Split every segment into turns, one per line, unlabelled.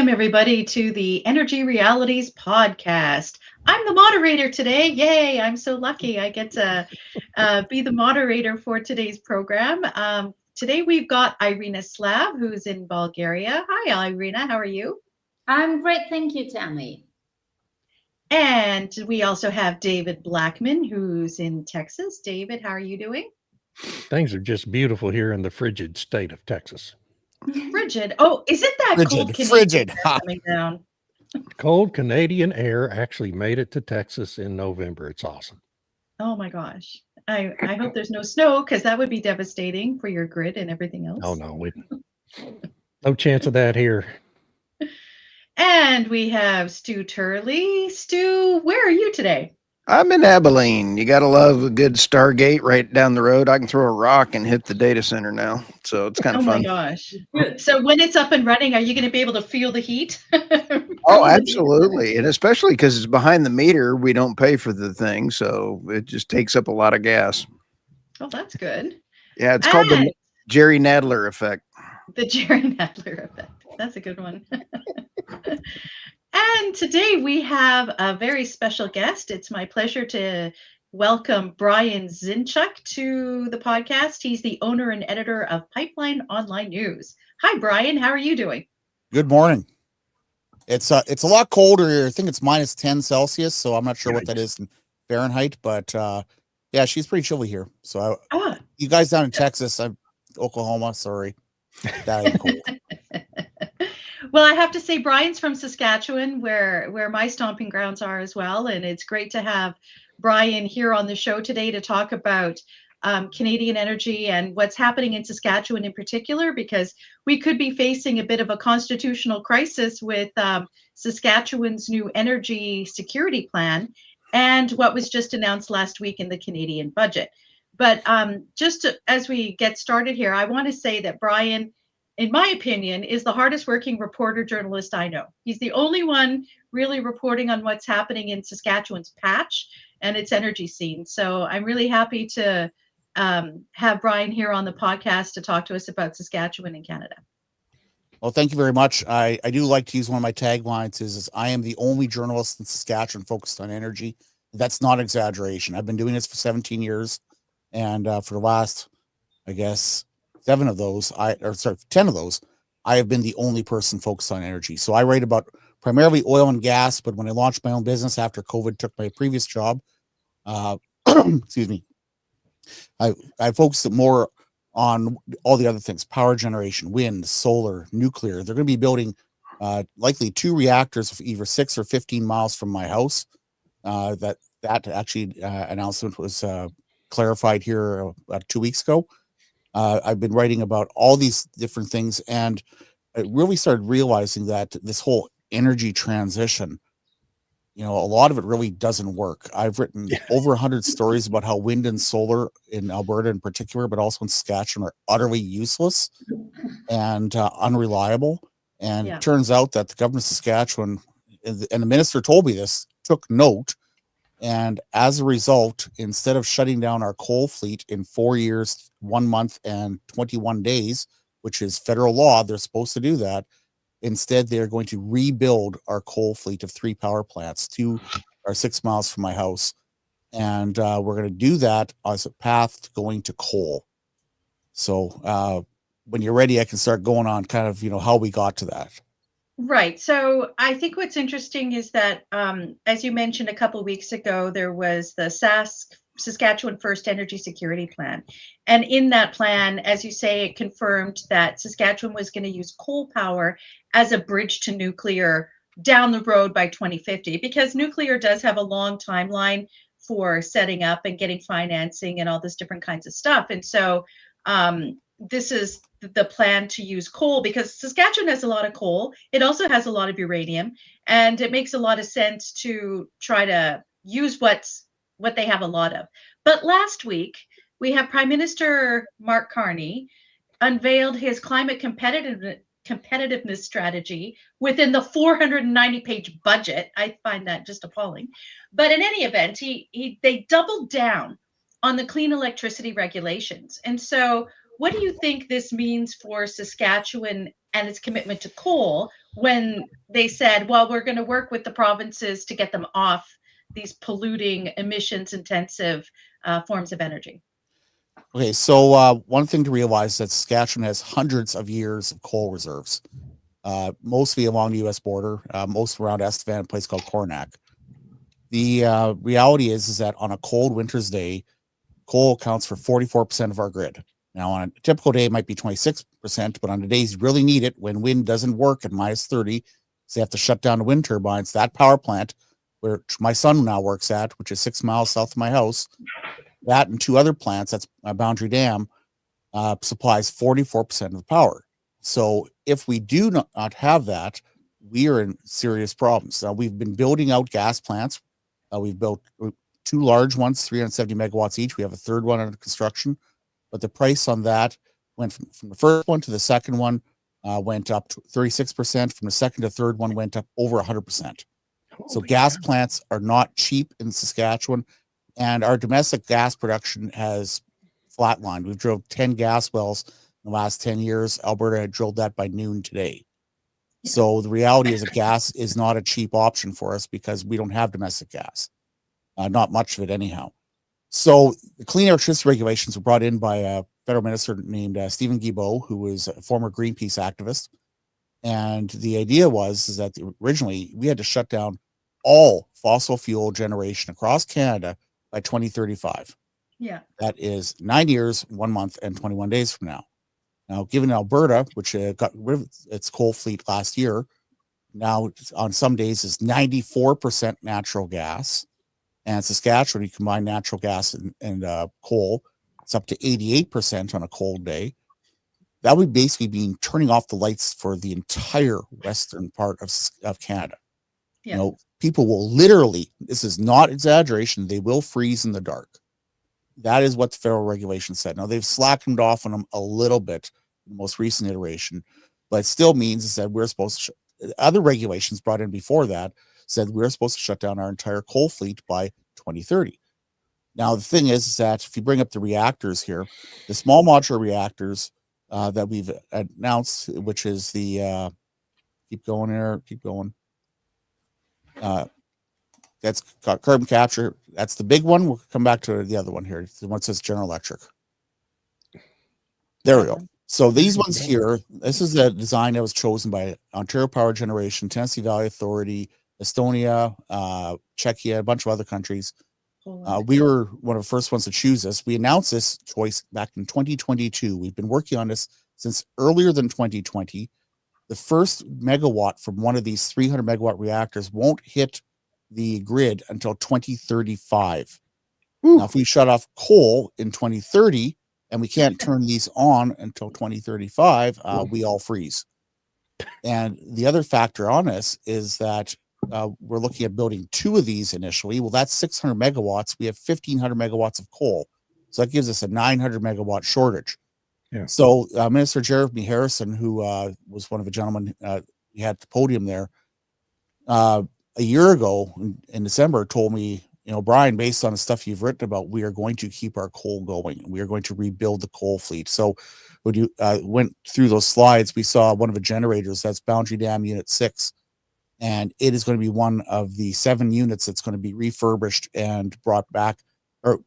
Welcome, everybody, to the Energy Realities podcast. I'm the moderator today. Yay, I'm so lucky I get to be the moderator for today's program. Today we've got Irina Slave, who's in Bulgaria. Hi, Irina. How are you?
I'm great. Thank you, Tammy.
And we also have David Blackmon, who's in Texas. David, how are you doing?
Things are just beautiful here in the frigid state of Texas.
Frigid. Oh, is it that cold Canadian air coming down?
Cold Canadian air actually made it to Texas in November. It's awesome.
Oh my gosh. I hope there's no snow because that would be devastating for your grid and everything else.
Oh, no. No chance of that here.
And we have Stu Turley. Stu, where are you today?
I'm in Abilene. You got to love a good Stargate right down the road. I can throw a rock and hit the data center now. So it's kind of fun.
Oh my gosh. So when it's up and running, are you going to be able to feel the heat?
Oh, absolutely. And especially because it's behind the meter, we don't pay for the thing. So it just takes up a lot of gas.
Oh, that's good.
Yeah, it's called the Jerry Nadler effect.
The Jerry Nadler effect. That's a good one. And today we have a very special guest. It's my pleasure to welcome Brian Zinchuk to the podcast. He's the owner and editor of Pipeline Online News. Hi, Brian. How are you doing?
Good morning. It's a lot colder here. I think it's minus 10 Celsius, so I'm not sure what that is in Fahrenheit, but yeah, she's pretty chilly here. So you guys down in Texas, I'm Oklahoma, sorry. That ain't cold.
Well, I have to say, Brian's from Saskatchewan, where my stomping grounds are as well. And it's great to have Brian here on the show today to talk about Canadian energy and what's happening in Saskatchewan in particular, because we could be facing a bit of a constitutional crisis with Saskatchewan's new energy security plan and what was just announced last week in the Canadian budget. But as we get started here, I want to say that Brian, in my opinion, is the hardest working reporter journalist I know. He's the only one really reporting on what's happening in Saskatchewan's patch and its energy scene. So I'm really happy to have Brian here on the podcast to talk to us about Saskatchewan and Canada.
Well, thank you very much. I do like to use one of my taglines is I am the only journalist in Saskatchewan focused on energy. That's not exaggeration. I've been doing this for 17 years. And for the last, I guess, 10 of those, I have been the only person focused on energy. So I write about primarily oil and gas, but when I launched my own business after COVID took my previous job, excuse me, I focused more on all the other things, power generation, wind, solar, nuclear. They're going to be building likely 2 reactors of either 6 or 15 miles from my house. That actually announcement was clarified here 2 weeks ago. I've been writing about all these different things, and I really started realizing that this whole energy transition, a lot of it really doesn't work. I've written over 100 stories about how wind and solar in Alberta in particular, but also in Saskatchewan, are utterly useless and unreliable. And it turns out that the government of Saskatchewan, and the minister told me this, took note. And as a result, instead of shutting down our coal fleet in 4 years, 1 month, and 21 days, which is federal law, they're supposed to do that. Instead, they're going to rebuild our coal fleet of 3 power plants. 2 are 6 miles from my house. And we're going to do that as a path to going to coal. So when you're ready, I can start going on kind of, how we got to that.
Right. So I think what's interesting is that, as you mentioned a couple of weeks ago, there was the Saskatchewan First Energy Security Plan. And in that plan, as you say, it confirmed that Saskatchewan was going to use coal power as a bridge to nuclear down the road by 2050, because nuclear does have a long timeline for setting up and getting financing and all this different kinds of stuff. And so this is the plan to use coal, because Saskatchewan has a lot of coal. It also has a lot of uranium, and it makes a lot of sense to try to use what they have a lot of. But last week, we have Prime Minister Mark Carney unveiled his climate competitiveness strategy within the 490-page budget. I find that just appalling. But in any event, they doubled down on the clean electricity regulations. And so what do you think this means for Saskatchewan and its commitment to coal when they said, well, we're going to work with the provinces to get them off these polluting, emissions intensive forms of energy.
Okay, so one thing to realize is that Saskatchewan has hundreds of years of coal reserves, mostly along the U.S. border, most around Estevan, a place called Coronach. The reality is that on a cold winter's day, coal accounts for 44% of our grid. Now, on a typical day, it might be 26%, but on the days you really need it, when wind doesn't work at minus 30, so they have to shut down the wind turbines. That power plant, where my son now works at, which is 6 miles south of my house, that and two other plants, that's Boundary Dam, supplies 44% of the power. So if we do not have that, we are in serious problems. Now, we've been building out gas plants. We've built two large ones, 370 megawatts each. We have a third one under construction, but the price on that went from the first one to the second one, went up to 36%. From the second to third one went up over 100%. So gas plants are not cheap in Saskatchewan, and our domestic gas production has flatlined. We've drilled 10 gas wells in the last 10 years. Alberta had drilled that by noon today. So the reality is that gas is not a cheap option for us because we don't have domestic gas. Not much of it anyhow. So the clean electricity regulations were brought in by a federal minister named Stephen Guilbeault, who was a former Greenpeace activist. And the idea was that originally we had to shut down all fossil fuel generation across Canada by 2035.
Yeah.
That is 9 years, 1 month, and 21 days from now. Now, given Alberta, which got rid of its coal fleet last year, now on some days is 94% natural gas. And Saskatchewan, you combine natural gas and coal, it's up to 88% on a cold day. That would basically mean turning off the lights for the entire western part of Canada.
Yeah.
You know, people will literally, this is not exaggeration, they will freeze in the dark. That is what the federal regulation said. Now, they've slackened off on them a little bit in the most recent iteration, but it still means that we're supposed to, other regulations brought in before that said we're supposed to shut down our entire coal fleet by 2030. Now, the thing is that if you bring up the reactors here, the small modular reactors that we've announced, which is the, keep going here, keep going. That's got carbon capture. That's the big one. We'll come back to the other one here. The one that says General Electric. There we go. So these ones here, this is a design that was chosen by Ontario Power Generation, Tennessee Valley Authority, Estonia, Czechia, a bunch of other countries. We were one of the first ones to choose this. We announced this choice back in 2022. We've been working on this since earlier than 2020. The first megawatt from one of these 300 megawatt reactors won't hit the grid until 2035. Ooh. Now, if we shut off coal in 2030 and we can't turn these on until 2035, we all freeze. And the other factor on this is that we're looking at building two of these initially. Well, that's 600 megawatts. We have 1,500 megawatts of coal. So that gives us a 900 megawatt shortage. Yeah. So Minister Jeremy Harrison, who was one of the gentlemen we had at the podium there, a year ago in December told me, you know, Brian, based on the stuff you've written about, we are going to keep our coal going. We are going to rebuild the coal fleet. So when you went through those slides, we saw one of the generators, that's Boundary Dam Unit 6. And it is going to be one of the 7 units that's going to be refurbished and brought back or,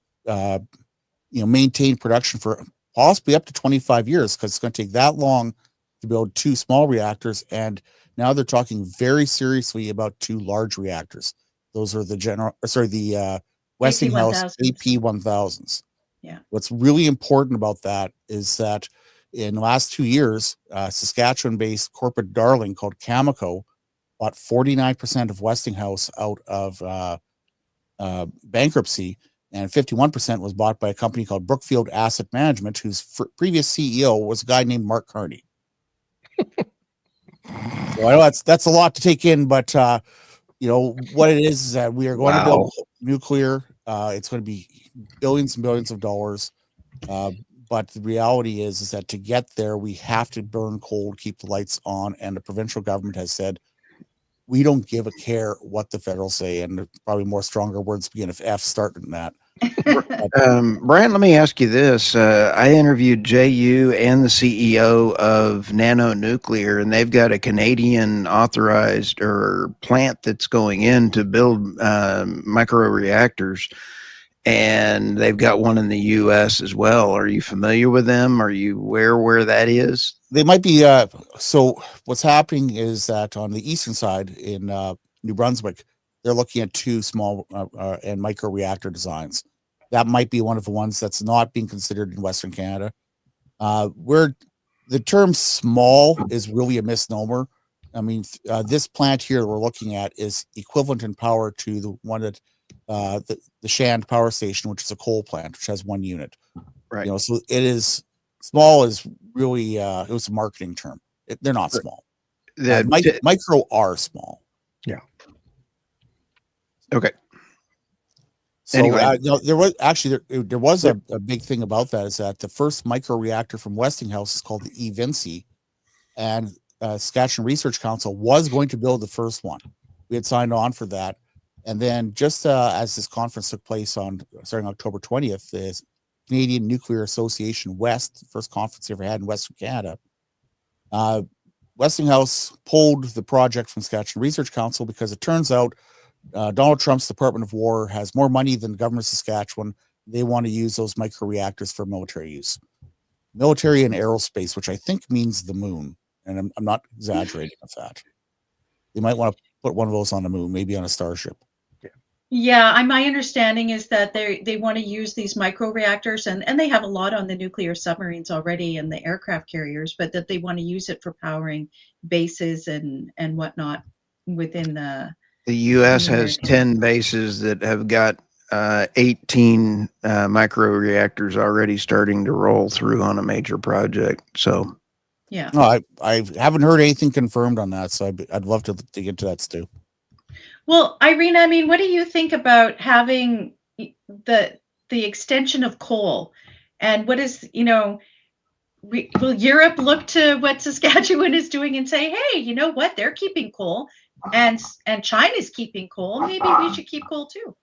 maintain production for possibly up to 25 years, because it's going to take that long to build 2 small reactors. And now they're talking very seriously about 2 large reactors. Those are the Westinghouse AP1000s.
Yeah.
What's really important about that is that in the last 2 years, Saskatchewan-based corporate darling called Cameco bought 49% of Westinghouse out of bankruptcy, and 51% was bought by a company called Brookfield Asset Management, whose previous CEO was a guy named Mark Carney. So I know that's a lot to take in, but what it is that we are going to build nuclear. It's going to be billions and billions of dollars. But the reality is that to get there, we have to burn coal, keep the lights on. And the provincial government has said, we don't give a care what the federal say. And probably more stronger words begin if F start than that.
Brian, let me ask you this. I interviewed JU and the CEO of Nano Nuclear, and they've got a Canadian authorized or plant that's going in to build microreactors, and they've got one in the U.S. as well. Are you familiar with them? Are you aware where that is?
They might be. So what's happening is that on the eastern side in New Brunswick, they're looking at two small and micro reactor designs. That might be one of the ones that's not being considered in Western Canada. Where the term small is really a misnomer. I mean, this plant here we're looking at is equivalent in power to the one that the Shand Power Station, which is a coal plant, which has 1 unit.
Right.
You know, so it is small. Is really it was a marketing term. They're not small. Micro are small.
Yeah.
Okay.
So
anyway,
there was actually there was a big thing about that, is that the first micro reactor from Westinghouse is called the eVinci, and Saskatchewan Research Council was going to build the first one. We had signed on for that, and then just as this conference took place on starting October 20th, the Canadian Nuclear Association West, first conference they ever had in Western Canada, Westinghouse pulled the project from Saskatchewan Research Council because it turns out Donald Trump's Department of War has more money than the government of Saskatchewan. They want to use those microreactors for military use, military and aerospace, which I think means the moon. And I'm not exaggerating with that. They might want to put one of those on the moon, maybe on a starship.
Yeah, my understanding is that they want to use these microreactors, and they have a lot on the nuclear submarines already and the aircraft carriers, but that they want to use it for powering bases and whatnot within the
U.S. has 10 bases that have got 18 microreactors already starting to roll through on a major project. So,
yeah.
No, I haven't heard anything confirmed on that, so I'd love to dig into that, Stu.
Well, Irina, I mean, what do you think about having the extension of coal, and what is, will Europe look to what Saskatchewan is doing and say, hey, you know what, they're keeping coal, and China's keeping coal, maybe we should keep coal too?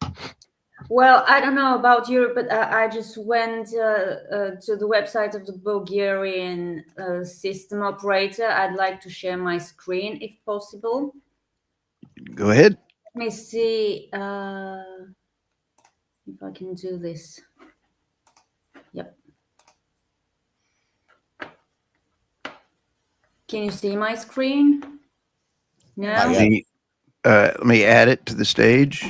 Well, I don't know about Europe, but I just went to the website of the Bulgarian system operator. I'd like to share my screen if possible.
Go ahead.
Let me see if I can do this. Yep. Can you see my screen? No.
Let me add it to the stage.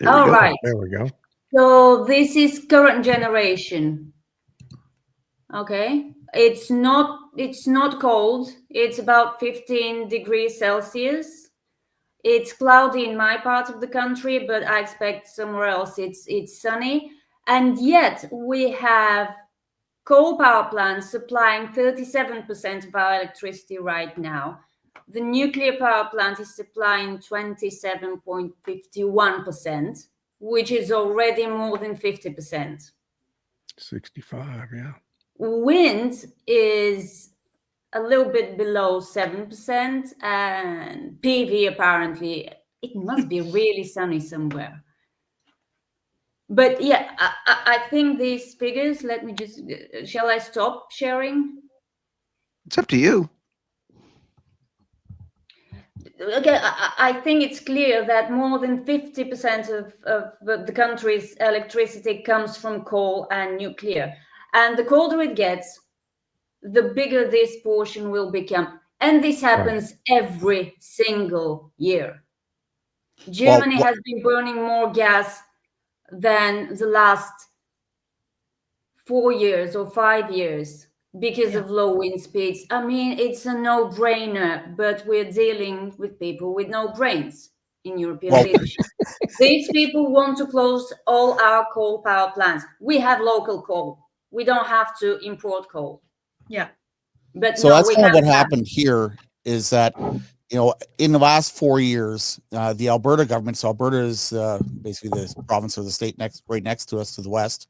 All right.
There we go.
So this is current generation. Okay. It's not cold. It's about 15 degrees Celsius. It's cloudy in my part of the country, but I expect somewhere else it's sunny. And yet we have coal power plants supplying 37% of our electricity right now. The nuclear power plant is supplying 27.51%, which is already more than 50%.
65, yeah.
Wind is a little bit below 7%, and PV apparently, it must be really sunny somewhere. But yeah, I think these figures, let me just, shall I stop sharing?
It's up to you.
Okay, I think it's clear that more than 50% of the country's electricity comes from coal and nuclear. And the colder it gets, the bigger this portion will become. And this happens every single year. Germany has been burning more gas than the last 4 years or 5 years because of low wind speeds. I mean, it's a no-brainer, but we're dealing with people with no brains in European leadership. These people want to close all our coal power plants. We have local coal. We don't have to import coal.
Yeah.
But
so that's kind of what happened here is that, in the last 4 years, the Alberta government, so Alberta is basically the province or the state right next to us to the west.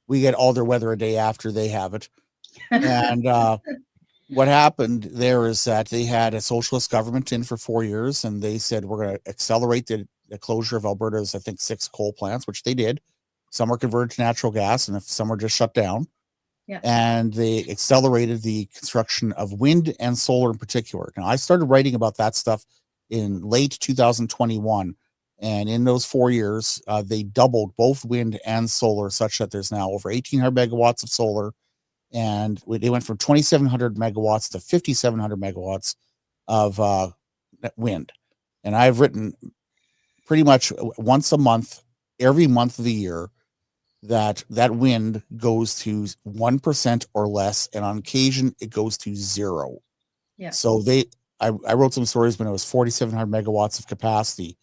We get all their weather a day after they have it. And what happened there is that they had a socialist government in for 4 years, and they said, we're going to accelerate the closure of Alberta's, I think, 6 coal plants, which they did. some are converted to natural gas, and if some are just shut down.
Yeah.
And they accelerated the construction of wind and solar in particular. Now, I started writing about that stuff in late 2021. And in those 4 years, they doubled both wind and solar, such that there's now over 1,800 megawatts of solar. And they went from 2,700 megawatts to 5,700 megawatts of wind. And I've written pretty much once a month, every month of the year, that wind goes to 1% or less, and on occasion it goes to 0.
Yeah.
So I wrote some stories when it was 4,700 megawatts of capacity,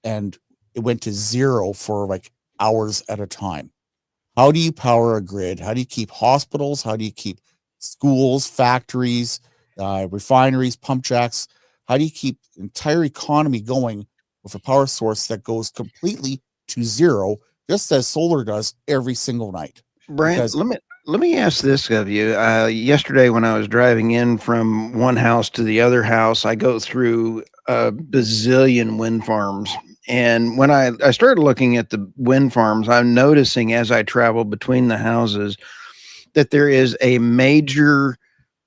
and it went to 0 for like hours at a time. How do you power a grid? How do you keep hospitals? How do you keep schools, factories, refineries, pump jacks? How do you keep the entire economy going with a power source that goes completely to 0, just as solar does every single night?
Brian,
Because-
let me ask this of you. Yesterday, when I was driving in from one house to the other house, I go through a bazillion wind farms. And when I started looking at the wind farms, I'm noticing as I travel between the houses that there is a major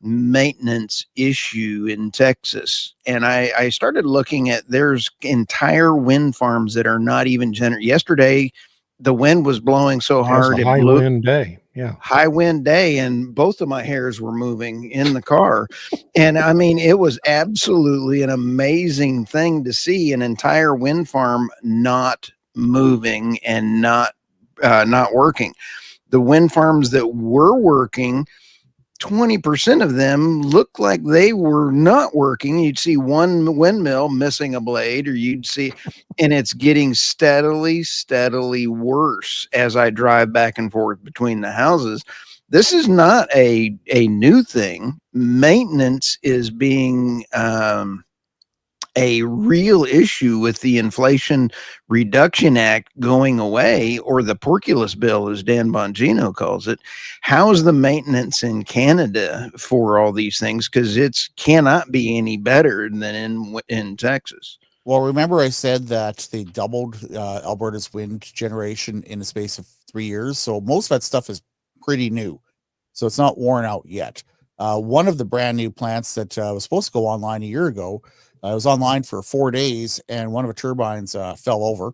maintenance issue in Texas. And I started looking at, there's entire wind farms that are not even yesterday, the wind was blowing so hard.
It's a high wind day. Yeah.
High wind day, and both of my hairs were moving in the car. And I mean, it was absolutely an amazing thing to see an entire wind farm not moving and not working. The wind farms that were working, 20% of them looked like they were not working. You'd see one windmill missing a blade, or you'd see, and it's getting steadily worse as I drive back and forth between the houses. This is not a new thing. Maintenance is being a real issue with the Inflation Reduction Act going away, or the Porculus bill, as Dan Bongino calls it. How's the maintenance in Canada for all these things? Because it cannot be any better than in Texas.
Well, remember I said that they doubled Alberta's wind generation in the space of 3 years. So most of that stuff is pretty new. So it's not worn out yet. One of the brand new plants that was supposed to go online a year ago, it was online for 4 days, and one of the turbines fell over,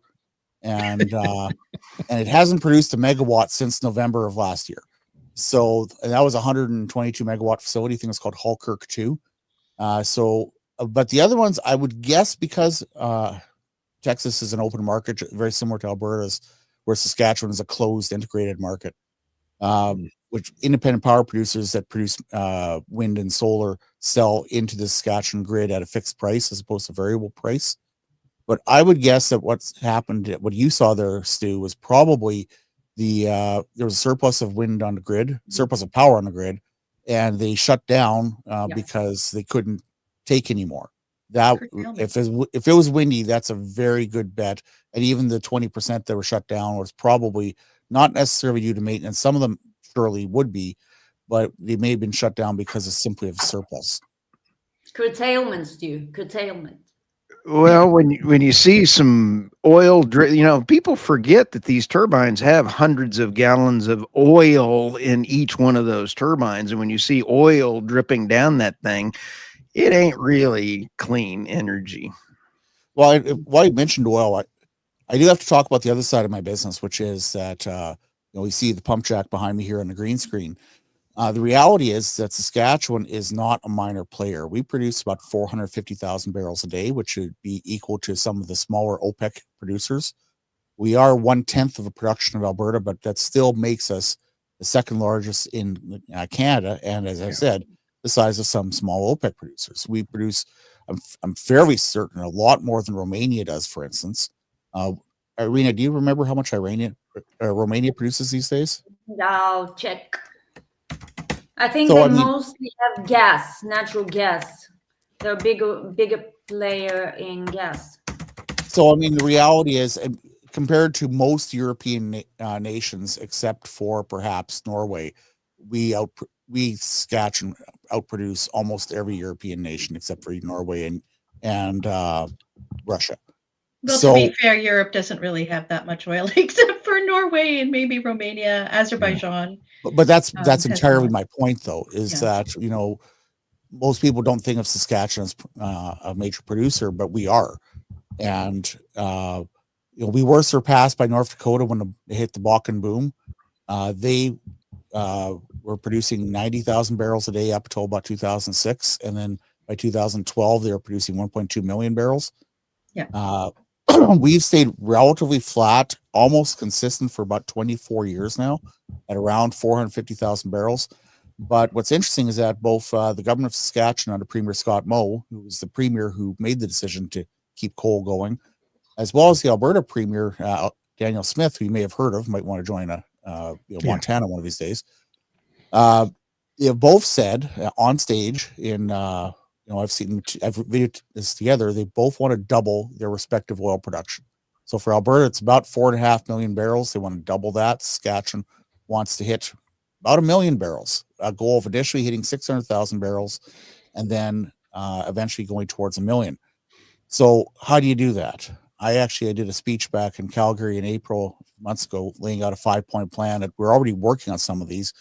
and it hasn't produced a megawatt since November of last year. So that was a 122 megawatt facility. I think it's called Halkirk 2. But the other ones, I would guess, because Texas is an open market, very similar to Alberta's, where Saskatchewan is a closed, integrated market, which independent power producers that produce wind and solar sell into the Saskatchewan grid at a fixed price as opposed to variable price. But I would guess that what's happened, what you saw there, Stu, was probably there was a surplus of wind on the grid, surplus of power on the grid, and they shut down because they couldn't take anymore. That if it was windy, that's a very good bet. And even the 20% that were shut down was probably not necessarily due to maintenance. Some of them surely would be, but they may have been shut down because of simply of surplus.
Curtailment, Stu. Curtailment.
Well, when you see some oil, people forget that these turbines have hundreds of gallons of oil in each one of those turbines. And when you see oil dripping down that thing, it ain't really clean energy.
Well, while you mentioned oil, I do have to talk about the other side of my business, which is that we see the pump jack behind me here on the green screen. The reality is that Saskatchewan is not a minor player. We produce about 450,000 barrels a day, which would be equal to some of the smaller OPEC producers. We are 1/10 of the production of Alberta, but that still makes us the second largest in Canada. And as I said, the size of some small OPEC producers. We produce, I'm fairly certain, a lot more than Romania does, for instance. Irina, do you remember how much Romania produces these days?
I'll check. I think
So,
they
I mean-
mostly have gas, natural gas. They're a bigger player in gas.
So, I mean, the reality is, compared to most European nations, except for perhaps Norway, we Saskatchewan outproduce almost every European nation except for Norway and Russia.
Well,
So-
to be fair, Europe doesn't really have that much oil except for Norway and maybe Romania, Azerbaijan.
But that's
has
entirely
not.
my point, though, is
Yeah.
that, you know, most people don't think of Saskatchewan as a major producer, but we are. And, you know, we were surpassed by North Dakota when it hit the Bakken boom. They were producing 90,000 barrels a day up until about 2006. And then by 2012, they were producing 1.2 million barrels.
Yeah.
We've stayed relatively flat, almost consistent for about 24 years now at around 450,000 barrels. But what's interesting is that both the government of Saskatchewan under Premier Scott Moe, who was the premier who made the decision to keep coal going, as well as the Alberta premier, Daniel Smith, who you may have heard of, might want to join Montana one of these days. They have both said on stage in, I've videoed this together. They both want to double their respective oil production. So for Alberta, it's about 4.5 million barrels. They want to double that. Saskatchewan wants to hit about 1 million barrels, a goal of initially hitting 600,000 barrels and then eventually going towards 1 million. So how do you do that? I did a speech back in Calgary in April months ago, laying out a 5-point plan. We're already working on some of these.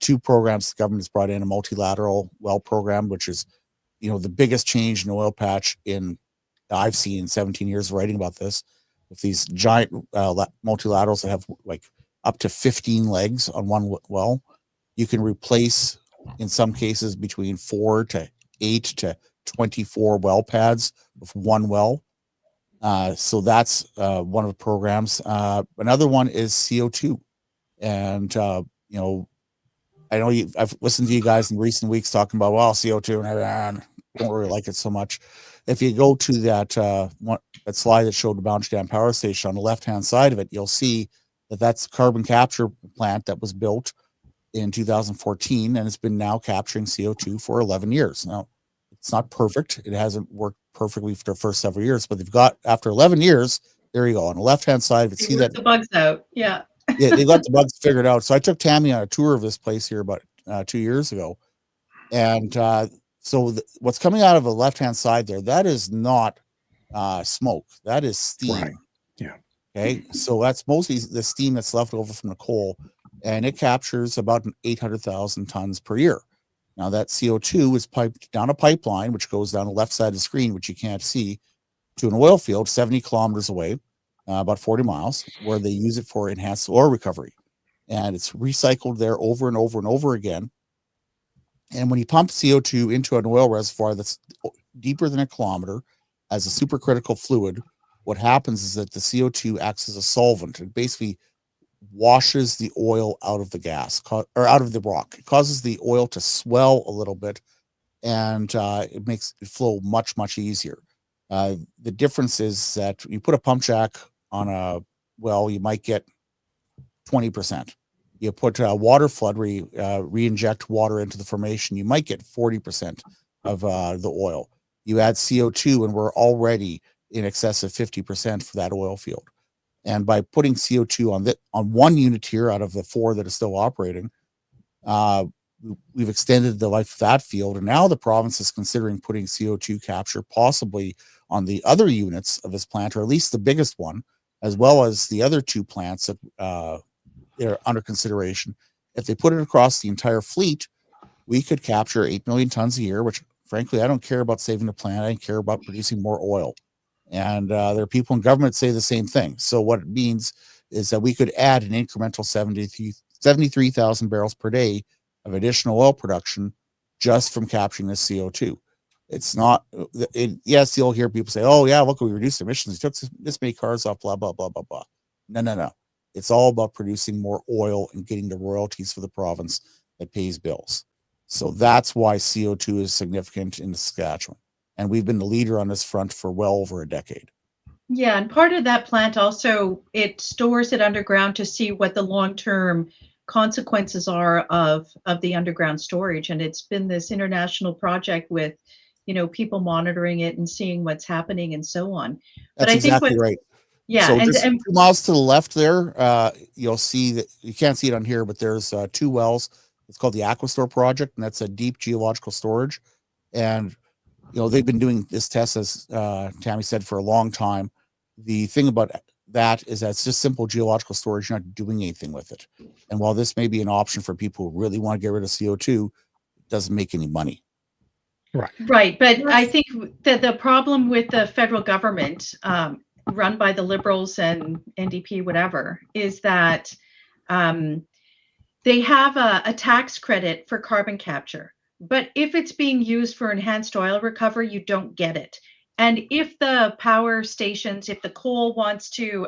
2 programs the government has brought in: a multilateral well program, which is, you know, the biggest change in oil patch I've seen in 17 years of writing about this, with these giant multilaterals that have like up to 15 legs on one well. You can replace, in some cases, between 4 to 8 to 24 well pads with one well. So that's one of the programs. Another one is CO2. And, you know, I know I've listened to you guys in recent weeks talking about, well, CO2, and I don't really like it so much. If you go to that slide that showed the Boundary Dam Power Station, on the left-hand side of it, you'll see that that's a carbon capture plant that was built in 2014, and it's been now capturing CO2 for 11 years. Now, it's not perfect. It hasn't worked perfectly for the first several years, but they've got, after 11 years, there you go. On the left-hand side, if you see that
the bugs out. Yeah.
Yeah, they got the bugs figured out. So I took Tammy on a tour of this place here about 2 years ago. And so what's coming out of the left-hand side there, that is not smoke. That is steam.
Right. Yeah.
Okay. So that's mostly the steam that's left over from the coal. And it captures about 800,000 tons per year. Now that CO2 is piped down a pipeline, which goes down the left side of the screen, which you can't see, to an oil field 70 kilometers away. About 40 miles, where they use it for enhanced oil recovery. And it's recycled there over and over and over again. And when you pump CO2 into an oil reservoir that's deeper than a kilometer as a supercritical fluid, what happens is that the CO2 acts as a solvent and basically washes the oil out of the gas or out of the rock. It causes the oil to swell a little bit, and it makes it flow much, much easier. The difference is that you put a pump jack on a well, you might get 20%. You put a water flood where you re-inject water into the formation, you might get 40% of the oil. You add CO2 and we're already in excess of 50% for that oil field. And by putting CO2 on one unit here out of the 4 that is still operating, we've extended the life of that field. And now the province is considering putting CO2 capture possibly on the other units of this plant, or at least the biggest one, as well as the other 2 plants that are under consideration. If they put it across the entire fleet, we could capture 8 million tons a year, which frankly, I don't care about saving the planet. I care about producing more oil. And there are people in government say the same thing. So what it means is that we could add an incremental 73,000 barrels per day of additional oil production just from capturing this CO2. It's not, yes, you'll hear people say, oh, yeah, look, we reduced emissions. We took this many cars off, blah, blah, blah, blah, blah. No. It's all about producing more oil and getting the royalties for the province that pays bills. So that's why CO2 is significant in Saskatchewan. And we've been the leader on this front for well over a decade.
Yeah, and part of that plant also, it stores it underground to see what the long-term consequences are of the underground storage. And it's been this international project with, people monitoring it and seeing what's happening and so on. But
That's
I think
exactly right.
Yeah,
so just 2 miles to the left there, you'll see that you can't see it on here, but there's 2 wells. It's called the Aquastore project, and that's a deep geological storage. And they've been doing this test, as Tammy said, for a long time. The thing about that is that it's just simple geological storage. You're not doing anything with it. And while this may be an option for people who really want to get rid of CO2, it doesn't make any money.
Right. But I think that the problem with the federal government, run by the Liberals and NDP, whatever, is that they have a tax credit for carbon capture. But if it's being used for enhanced oil recovery, you don't get it. And if the power stations, if the coal wants to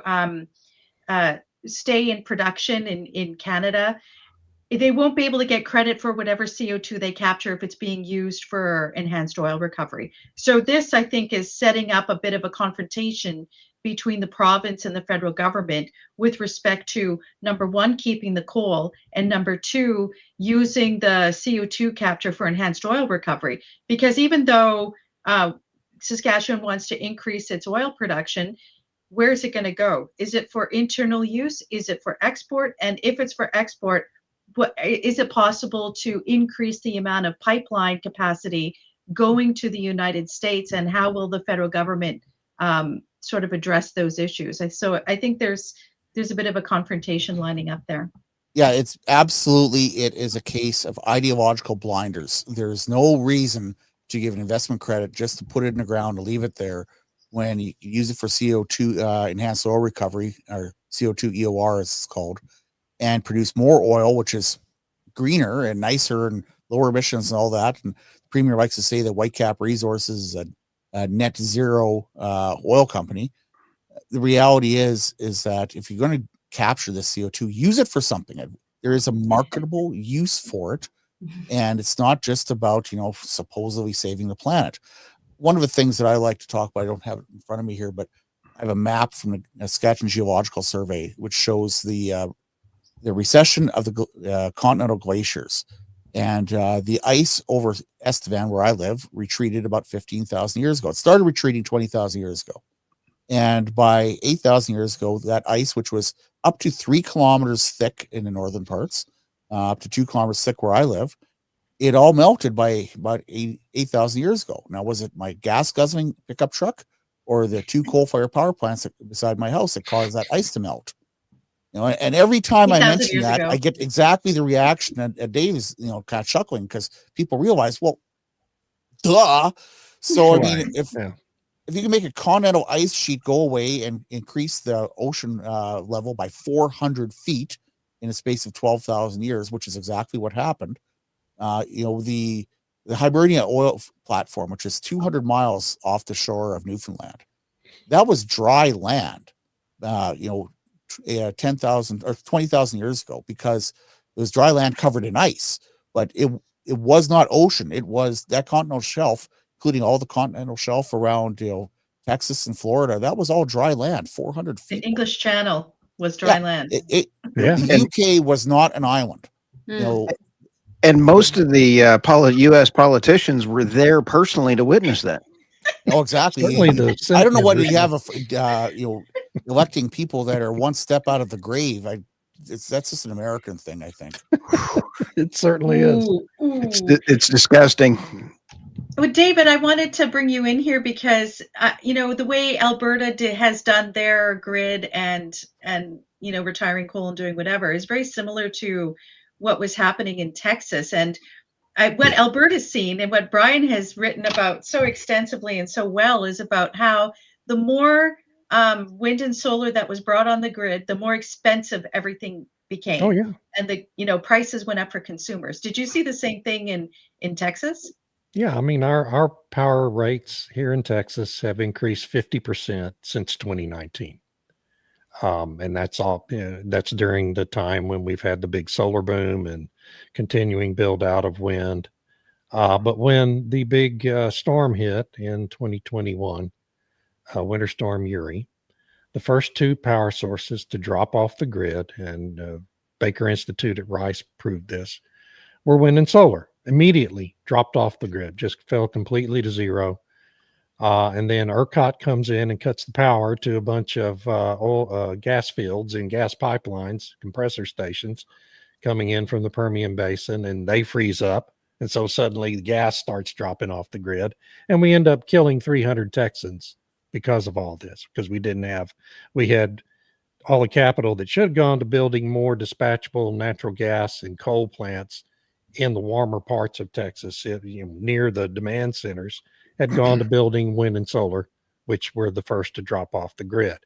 stay in production in Canada, they won't be able to get credit for whatever CO2 they capture if it's being used for enhanced oil recovery. So this, I think, is setting up a bit of a confrontation between the province and the federal government with respect to, number one, keeping the coal, and number two, using the CO2 capture for enhanced oil recovery. Because even though Saskatchewan wants to increase its oil production, where is it going to go? Is it for internal use? Is it for export? And if it's for export, is it possible to increase the amount of pipeline capacity going to the United States? And how will the federal government sort of address those issues? So I think there's a bit of a confrontation lining up there.
Yeah, it's absolutely, it is a case of ideological blinders. There's no reason to give an investment credit just to put it in the ground and leave it there when you use it for CO2 enhanced oil recovery, or CO2 EOR as it's called, and produce more oil, which is greener and nicer and lower emissions and all that. And the Premier likes to say that Whitecap Resources is a net zero oil company. The reality is that if you're going to capture the CO2, use it for something. There is a marketable use for it. And it's not just about, supposedly saving the planet. One of the things that I like to talk about, I don't have it in front of me here, but I have a map from the Saskatchewan Geological Survey, which shows the recession of the continental glaciers. And the ice over Estevan, where I live, retreated about 15,000 years ago. It started retreating 20,000 years ago. And by 8,000 years ago, that ice, which was up to 3 kilometers thick in the northern parts, up to 2 kilometers thick where I live, it all melted by about 8,000 years ago. Now, was it my gas guzzling pickup truck or the 2 coal-fired power plants beside my house that caused that ice to melt? And every time I mention that, I get exactly the reaction that Dave is, kind of chuckling, because people realize, well, duh. So, I mean, if you can make a continental ice sheet go away and increase the ocean level by 400 feet in a space of 12,000 years, which is exactly what happened, the Hibernia oil platform, which is 200 miles off the shore of Newfoundland, that was dry land, 10,000 or 20,000 years ago, because it was dry land covered in ice, but it was not ocean. It was that continental shelf, including all the continental shelf around, Texas and Florida. That was all dry land, 400 feet.
The English Channel was dry land.
The UK was not an island.
And most of the U.S. politicians were there personally to witness that.
Oh, exactly. I don't know what you have, electing people that are one step out of the grave. That's just an American thing, I think.
It certainly is.
It's disgusting.
Well, David, I wanted to bring you in here because, the way Alberta has done their grid and retiring coal and doing whatever is very similar to what was happening in Texas. And what Alberta's seen and what Brian has written about so extensively and so well is about how the more wind and solar that was brought on the grid, the more expensive everything became.
Oh, yeah.
And the prices went up for consumers. Did you see the same thing in Texas?
Yeah, I mean, our power rates here in Texas have increased 50% since 2019. And that's all, that's during the time when we've had the big solar boom and continuing build out of wind. But when the big storm hit in 2021, Winter Storm Uri, the first 2 power sources to drop off the grid, and Baker Institute at Rice proved this, were wind and solar. Immediately dropped off the grid, just fell completely to zero. And then ERCOT comes in and cuts the power to a bunch of oil, gas fields and gas pipelines, compressor stations coming in from the Permian Basin, and they freeze up. And so suddenly the gas starts dropping off the grid, and we end up killing 300 Texans because of all this, because we had all the capital that should have gone to building more dispatchable natural gas and coal plants in the warmer parts of Texas, near the demand centers, had gone to building wind and solar, which were the first to drop off the grid.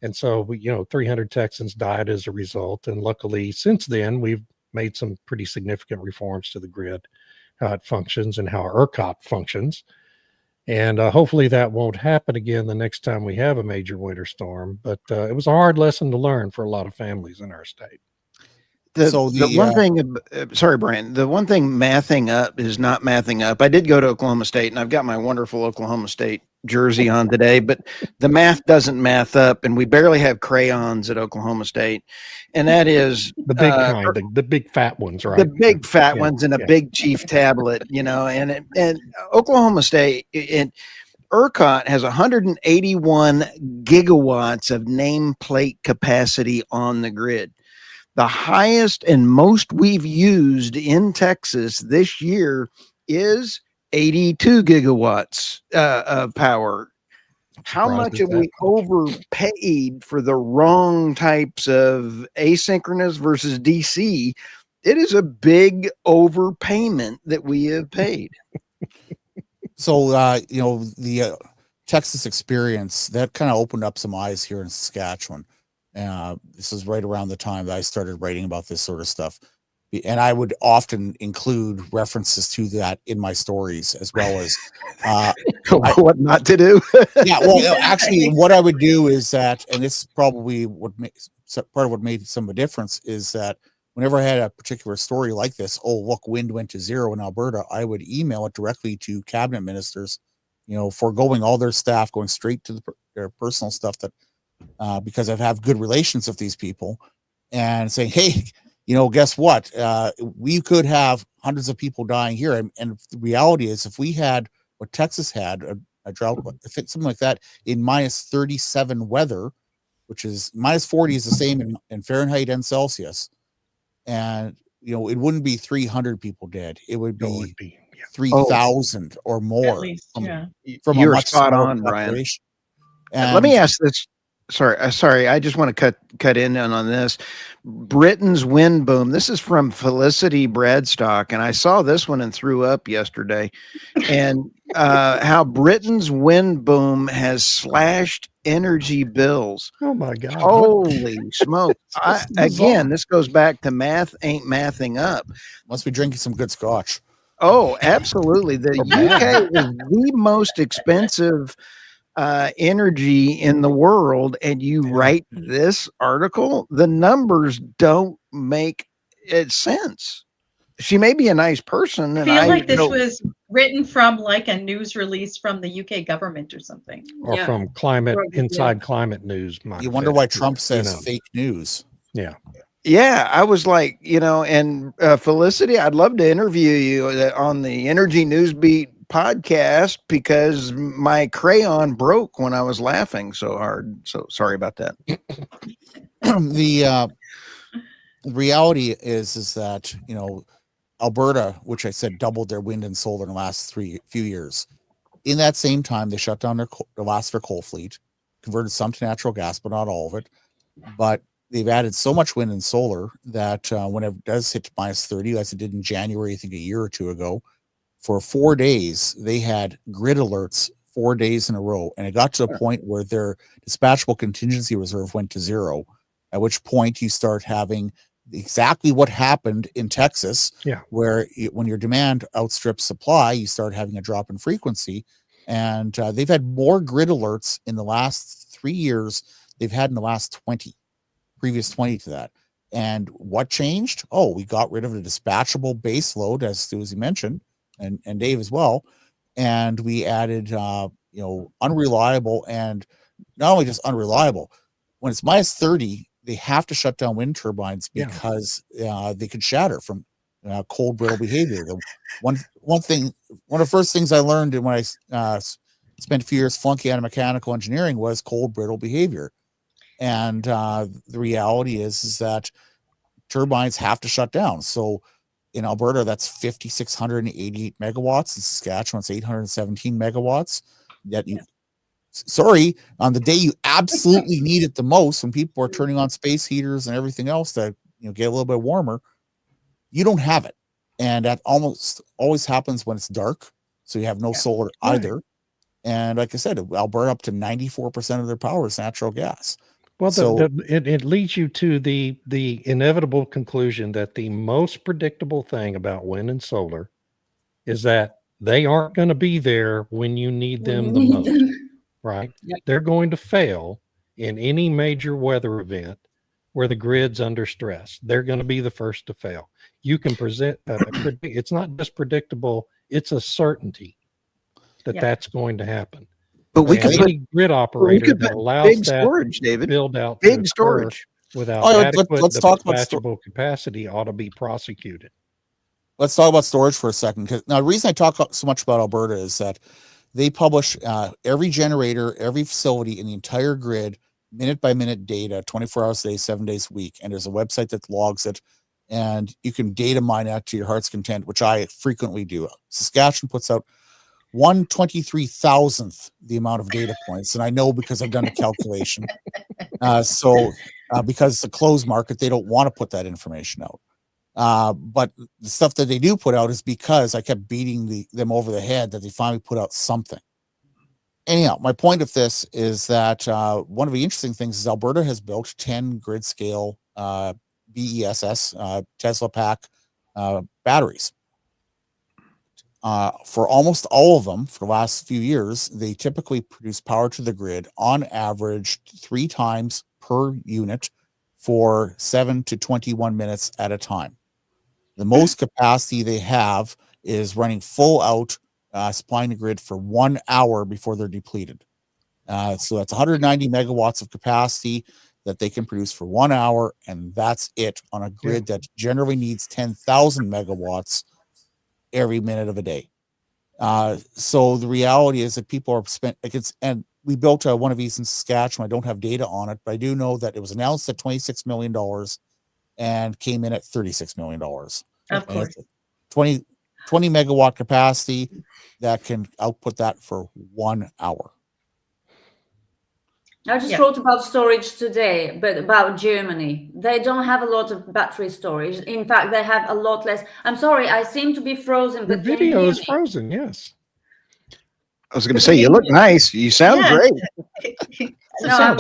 And so, 300 Texans died as a result. And luckily, since then, we've made some pretty significant reforms to the grid, how it functions and how ERCOT functions. And hopefully that won't happen again the next time we have a major winter storm. But it was a hard lesson to learn for a lot of families in our state.
The one thing, sorry, Brian, the one thing mathing up is not mathing up. I did go to Oklahoma State, and I've got my wonderful Oklahoma State jersey on today, but the math doesn't math up, and we barely have crayons at Oklahoma State. And that is
the big kind, the big fat ones, right?
The big fat ones and a big chief tablet, and Oklahoma State, ERCOT has 181 gigawatts of nameplate capacity on the grid. The highest and most we've used in Texas this year is 82 gigawatts of power. How much have we overpaid for the wrong types of asynchronous versus DC? It is a big overpayment that we have paid.
So, the Texas experience, that kind of opened up some eyes here in Saskatchewan. This is right around the time that I started writing about this sort of stuff. And I would often include references to that in my stories, as well as
what not to do.
Yeah, well, actually, what I would do is that, and this is probably part of what made some of the difference, is that whenever I had a particular story like this, look, wind went to zero in Alberta, I would email it directly to cabinet ministers, foregoing all their staff, going straight to their personal stuff, that because I have good relations with these people, and saying, hey, guess what? We could have hundreds of people dying here. And the reality is, if we had what Texas had, a drought, I think something like that, in minus 37 weather, which is minus 40 is the same in Fahrenheit and Celsius. And, it wouldn't be 300 people dead. It would be 3,000 or more.
At least,
from you're spot on, Brian. And let me ask this. Sorry. I just want to cut in on this. Britain's wind boom. This is from Felicity Bradstock, and I saw this one and threw up yesterday. And how Britain's wind boom has slashed energy bills.
Oh my God!
Holy smoke! Again, this goes back to math ain't mathing up.
Must be drinking some good scotch.
Oh, absolutely. The UK is the most expensive energy in the world, and you write this article, the numbers don't make sense. She may be a nice person, and
I feel like this was written from like a news release from the UK government or something,
or from Inside Climate News.
You wonder why Trump says fake news.
Yeah, I was like, and Felicity, I'd love to interview you on the Energy Newsbeat podcast, because my crayon broke when I was laughing so hard. So sorry about that.
The reality is that, Alberta, which I said doubled their wind and solar in the last few years. In that same time, they shut down their last of their coal fleet, converted some to natural gas, but not all of it. But they've added so much wind and solar that when it does hit minus 30, as it did in January, I think a year or two ago, for 4 days, they had grid alerts 4 days in a row. And it got to a point where their dispatchable contingency reserve went to zero, at which point you start having exactly what happened in Texas, where when your demand outstrips supply, you start having a drop in frequency. And they've had more grid alerts in the last 3 years they've had in the last 20, previous 20 to that. And what changed? We got rid of the dispatchable base load, as Susie mentioned, and Dave as well. And we added, unreliable, and not only just unreliable, when it's minus 30, they have to shut down wind turbines because they could shatter from cold, brittle behavior. One of the first things I learned when I spent a few years flunking out of mechanical engineering was cold, brittle behavior. And the reality is that turbines have to shut down. So in Alberta, that's 5,688 megawatts. In Saskatchewan, it's 817 megawatts. Yet sorry, on the day you absolutely need it the most, when people are turning on space heaters and everything else to get a little bit warmer, you don't have it. And that almost always happens when it's dark. So you have no solar either. And like I said, Alberta up to 94% of their power is natural gas.
Well,
so
it leads you to the inevitable conclusion that the most predictable thing about wind and solar is that they aren't going to be there when you need them the most, right?
Yep.
They're going to fail in any major weather event where the grid's under stress. They're going to be the first to fail. You can present, it's not just predictable, it's a certainty that that's going to happen.
But we
And
could put
any grid operator that allows
big
that
storage, David.
build out to
Big
occur
storage.
without
let's
adequate
talk about
dispatchable capacity ought to be prosecuted.
Let's talk about storage for a second. Because now the reason I talk so much about Alberta is that they publish every generator, every facility in the entire grid, minute by minute data, 24 hours a day, 7 days a week. And there's a website that logs it, and you can data mine that to your heart's content, which I frequently do. Saskatchewan puts out 1/23,000th the amount of data points. And I know because I've done the calculation. Because it's a closed market, they don't want to put that information out. But the stuff that they do put out is because I kept beating them over the head that they finally put out something. Anyhow, my point of this is that one of the interesting things is Alberta has built 10 grid scale BESS Tesla pack batteries. For almost all of them, for the last few years, they typically produce power to the grid on average 3 times per unit for 7 to 21 minutes at a time. The most capacity they have is running full out, supplying the grid for 1 hour before they're depleted. So that's 190 megawatts of capacity that they can produce for 1 hour, and that's it on a grid that generally needs 10,000 megawatts every minute of a day. So the reality is that people are spent, and we built one of these in Saskatchewan. I don't have data on it, but I do know that it was announced at $26 million and came in at $36 million.
Of course.
20 megawatt capacity that can output that for 1 hour.
I just wrote about storage today, but about Germany. They don't have a lot of battery storage. In fact, they have a lot less. I'm sorry, I seem to be frozen.
The
But
video is frozen, yes.
I was going to say, you look nice. You sound great.
No, I'm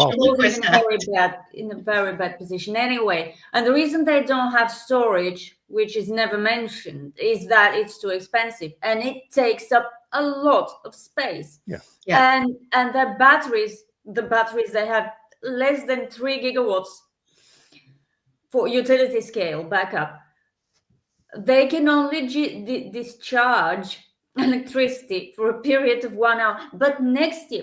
in a very bad position anyway. And the reason they don't have storage, which is never mentioned, is that it's too expensive and it takes up a lot of space. And their batteries, the batteries, they have less than 3 gigawatts for utility scale backup. They can only discharge electricity for a period of 1 hour. But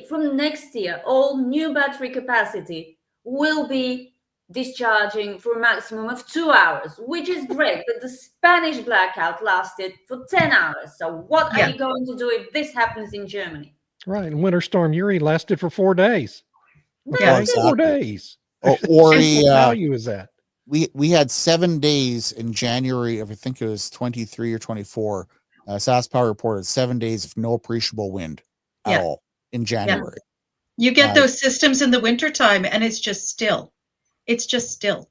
from next year, all new battery capacity will be discharging for a maximum of 2 hours, which is great. But the Spanish blackout lasted for 10 hours. So what are you going to do if this happens in Germany?
Right. And Winter Storm Uri lasted for 4 days.
Okay,
4 days.
Or
what value is that?
We had 7 days in January of, I think it was 23 or 24. Sask Power reported 7 days of no appreciable wind at all in January.
You get those systems in the wintertime and it's just still. It's just still.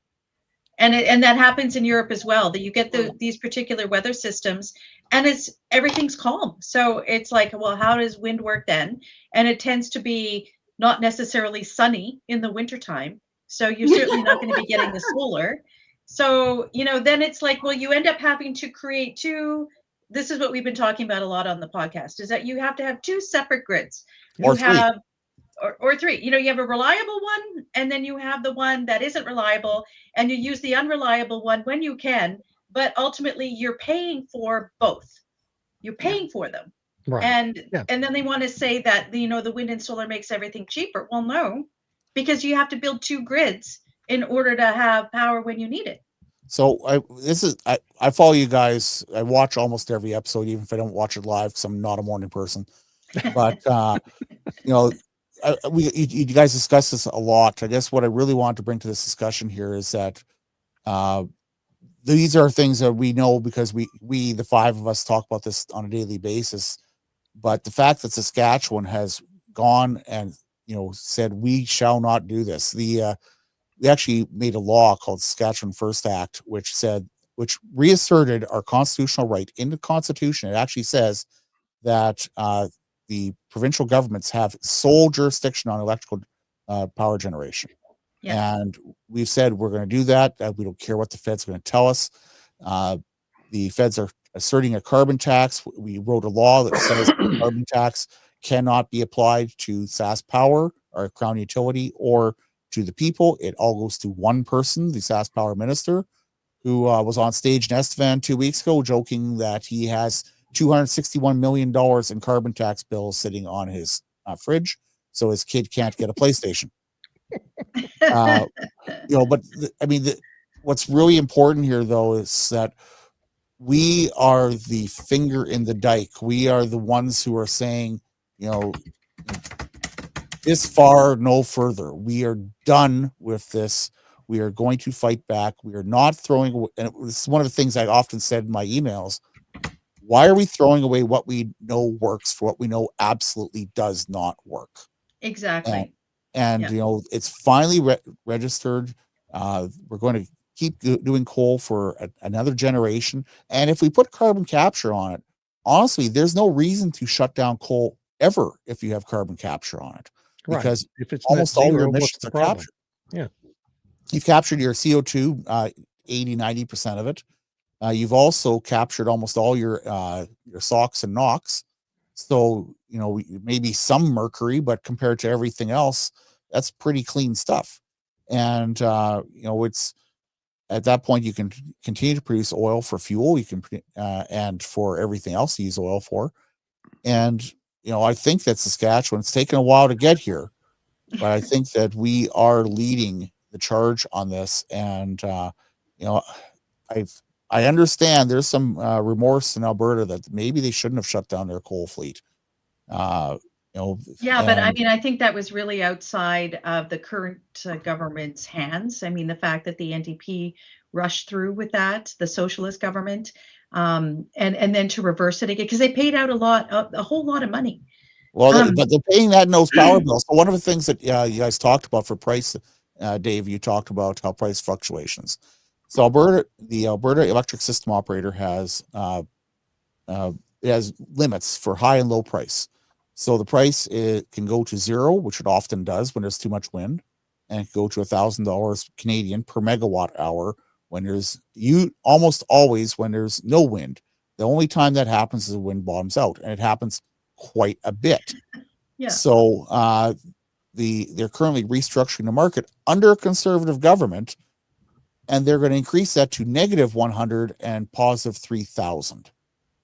And that happens in Europe as well, that you get these particular weather systems and everything's calm. So it's like, well, how does wind work then? And it tends to be not necessarily sunny in the wintertime. So you're certainly not going to be getting the solar. So, then it's like, well, you end up having to create two. This is what we've been talking about a lot on the podcast, is that you have to have 2 separate grids.
Or three.
Or 3. You have a reliable one, and then you have the one that isn't reliable, and you use the unreliable one when you can, but ultimately you're paying for both. You're paying for them.
Right.
And then they want to say that, the wind and solar makes everything cheaper. Well, no, because you have to build 2 grids in order to have power when you need it.
So I follow you guys. I watch almost every episode, even if I don't watch it live, because I'm not a morning person. But you guys discuss this a lot. I guess what I really want to bring to this discussion here is that these are things that we know because we the 5 of us talk about this on a daily basis. But the fact that Saskatchewan has gone and said we shall not do this. We actually made a law called Saskatchewan First Act, which reasserted our constitutional right in the Constitution. It actually says that the provincial governments have sole jurisdiction on electrical power generation. Yeah. And we've said we're going to do that. We don't care what the Fed's going to tell us. The Feds are asserting a carbon tax. We wrote a law that says carbon tax cannot be applied to Sask Power, our Crown utility, or to the people. It all goes to one person, the Sask Power minister, who was on stage in Estevan 2 weeks ago joking that he has $261 million in carbon tax bills sitting on his fridge, so his kid can't get a PlayStation. But what's really important here, though, is that we are the finger in the dike. We are the ones who are saying, this far, no further. We are done with this. We are going to fight back. We are not throwing away. And this is one of the things I often said in my emails. Why are we throwing away what we know works for what we know absolutely does not work?
Exactly.
And it's finally registered. We're going to keep doing coal for another generation. And if we put carbon capture on it, honestly, there's no reason to shut down coal ever if you have carbon capture on it. Because
if it's
almost all your emissions are
problem?
captured.
Yeah.
You've captured your CO2, 80-90% of it. You've also captured almost all your SOx and NOx. So, maybe some mercury, but compared to everything else, that's pretty clean stuff. And, it's at that point, you can continue to produce oil for fuel. You can, and for everything else you use oil for. And, I think that Saskatchewan, it's taken a while to get here, but I think that we are leading the charge on this. And, I understand there's some remorse in Alberta that maybe they shouldn't have shut down their coal fleet.
Yeah, but I think that was really outside of the current government's hands. The fact that the NDP rushed through with that, the socialist government, and then to reverse it again, because they paid out a whole lot of money.
Well, but they're paying that in those power bills. So one of the things that you guys talked about for price, Dave, you talked about how price fluctuations. So the Alberta Electric System Operator has limits for high and low price. So the price can go to zero, which it often does when there's too much wind, and it can go to $1,000 Canadian per megawatt hour when almost always when there's no wind. The only time that happens is the wind bottoms out, and it happens quite a bit.
Yeah.
So they're currently restructuring the market under a conservative government, and they're going to increase that to -100 and positive 3,000.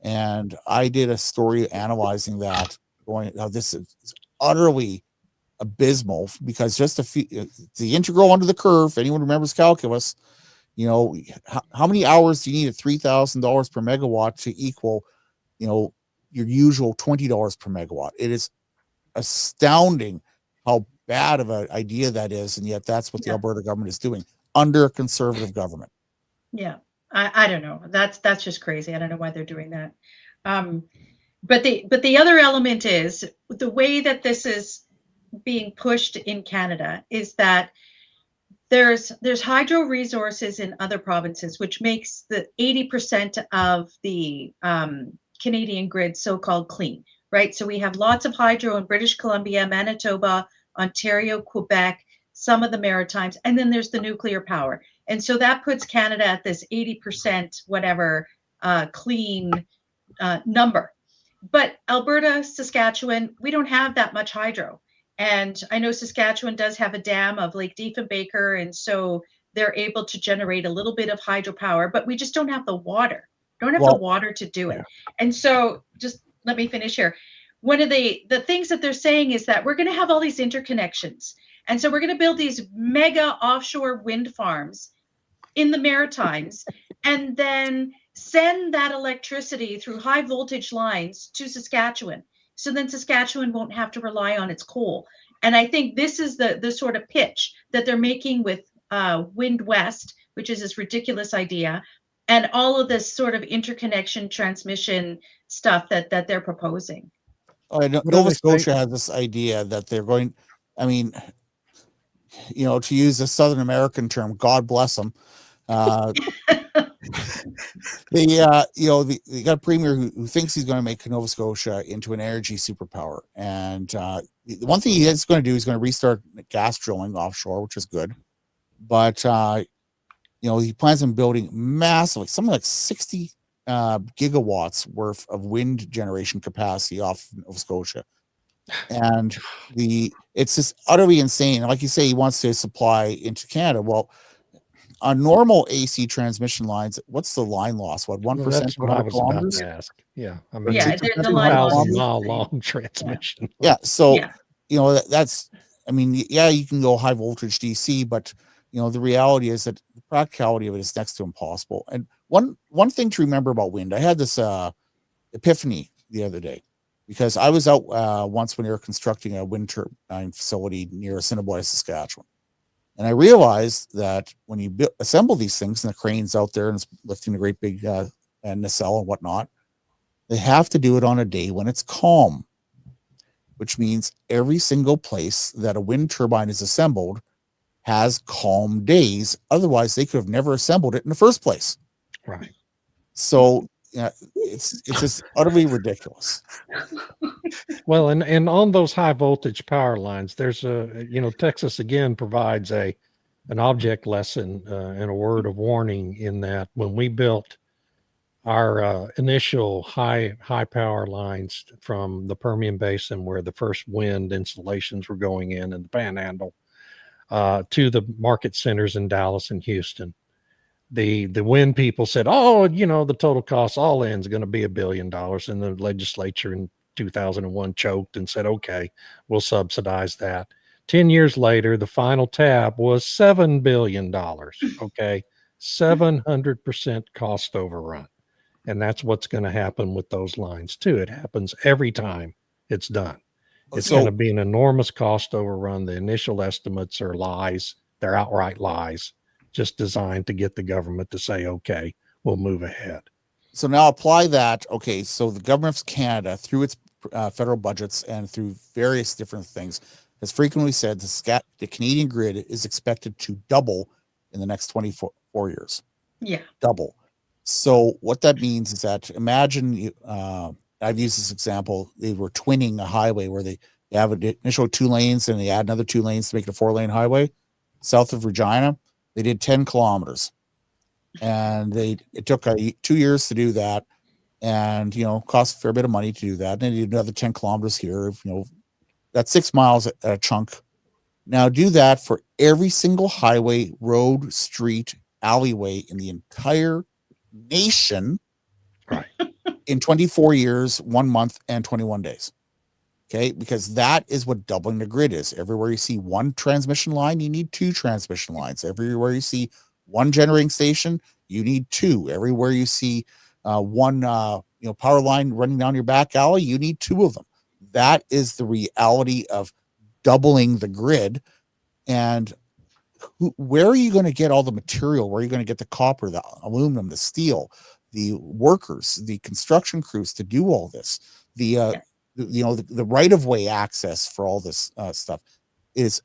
And I did a story analyzing that, going, this is utterly abysmal, because just the integral under the curve, if anyone remembers calculus, how many hours do you need at $3,000 per megawatt to equal, your usual $20 per megawatt? It is astounding how bad of an idea that is, and yet that's what the Alberta government is doing under a conservative government.
Yeah, I don't know. That's just crazy. I don't know why they're doing that. But the other element is the way that this is being pushed in Canada is that there's hydro resources in other provinces, which makes the 80% of the Canadian grid so-called clean, right? So we have lots of hydro in British Columbia, Manitoba, Ontario, Quebec, some of the Maritimes, and then there's the nuclear power. And so that puts Canada at this 80% whatever clean number. But Alberta, Saskatchewan, we don't have that much hydro. And I know Saskatchewan does have a dam of Lake Diefenbaker, and so they're able to generate a little bit of hydropower, but we just don't have the water. The water to do it. And so just let me finish here. One of the things that they're saying is that we're going to have all these interconnections. And so we're going to build these mega offshore wind farms in the Maritimes and then send that electricity through high voltage lines to Saskatchewan. So then Saskatchewan won't have to rely on its coal. And I think this is the sort of pitch that they're making with Wind West, which is this ridiculous idea, and all of this sort of interconnection transmission stuff that they're proposing.
Nova Scotia has this idea that they're going, I mean, to use a Southern American term, God bless them. They got a premier who thinks he's going to make Nova Scotia into an energy superpower. And the one thing he is going to do is going to restart gas drilling offshore, which is good. But he plans on building massively, something like 60 gigawatts worth of wind generation capacity off Nova Scotia. And it's just utterly insane. Like you say, he wants to supply into Canada. Well, on normal AC transmission lines, what's the line loss? What, 1%?
That's what I was about to ask. Yeah, I mean,
Yeah,
it's a
the line loss is
2,000-mile long transmission.
Yeah, so
Yeah.
that's. I mean, yeah, you can go high voltage DC, but the reality is that the practicality of it is next to impossible. And one thing to remember about wind, I had this epiphany the other day, because I was out once when they were constructing a wind turbine facility near Assiniboia, Saskatchewan. And I realized that when you assemble these things, and the crane's out there and it's lifting a great big nacelle and whatnot, they have to do it on a day when it's calm, which means every single place that a wind turbine is assembled has calm days. Otherwise, they could have never assembled it in the first place.
Right.
So it's just utterly ridiculous.
Well, and on those high voltage power lines, there's Texas again provides an object lesson and a word of warning in that when we built our initial high power lines from the Permian Basin, where the first wind installations were going in the Panhandle, to the market centers in Dallas and Houston, the wind people said, the total cost all in is going to be $1 billion. And the legislature in 2001 choked and said, okay, we'll subsidize that. 10 years later, the final tab was $7 billion. Okay. 700% cost overrun. And that's what's going to happen with those lines too. It happens every time it's done. It's going to be an enormous cost overrun. The initial estimates are lies. They're outright lies, just designed to get the government to say, okay, we'll move ahead.
So now apply that. Okay, so the government of Canada, through its federal budgets and through various different things, has frequently said the Canadian grid is expected to double in the next 24 years.
Yeah.
Double. So what that means is that imagine, I've used this example, they were twinning a highway where they have an initial 2 lanes and they add another 2 lanes to make it a 4-lane highway. South of Regina, they did 10 kilometers. And it took 2 years to do that, and cost a fair bit of money to do that. And they did another 10 kilometers here. That's 6 miles at a chunk. Now do that for every single highway, road, street, alleyway in the entire nation,
right,
in 24 years, 1 month, and 21 days. Okay, because that is what doubling the grid is. Everywhere you see 1 transmission line, you need 2 transmission lines. Everywhere you see 1 generating station, you need 2. Everywhere you see 1 power line running down your back alley, you need 2 of them. That is the reality of doubling the grid. And where are you going to get all the material? Where are you going to get the copper, the aluminum, the steel, the workers, the construction crews to do all this? The right-of-way access for all this stuff is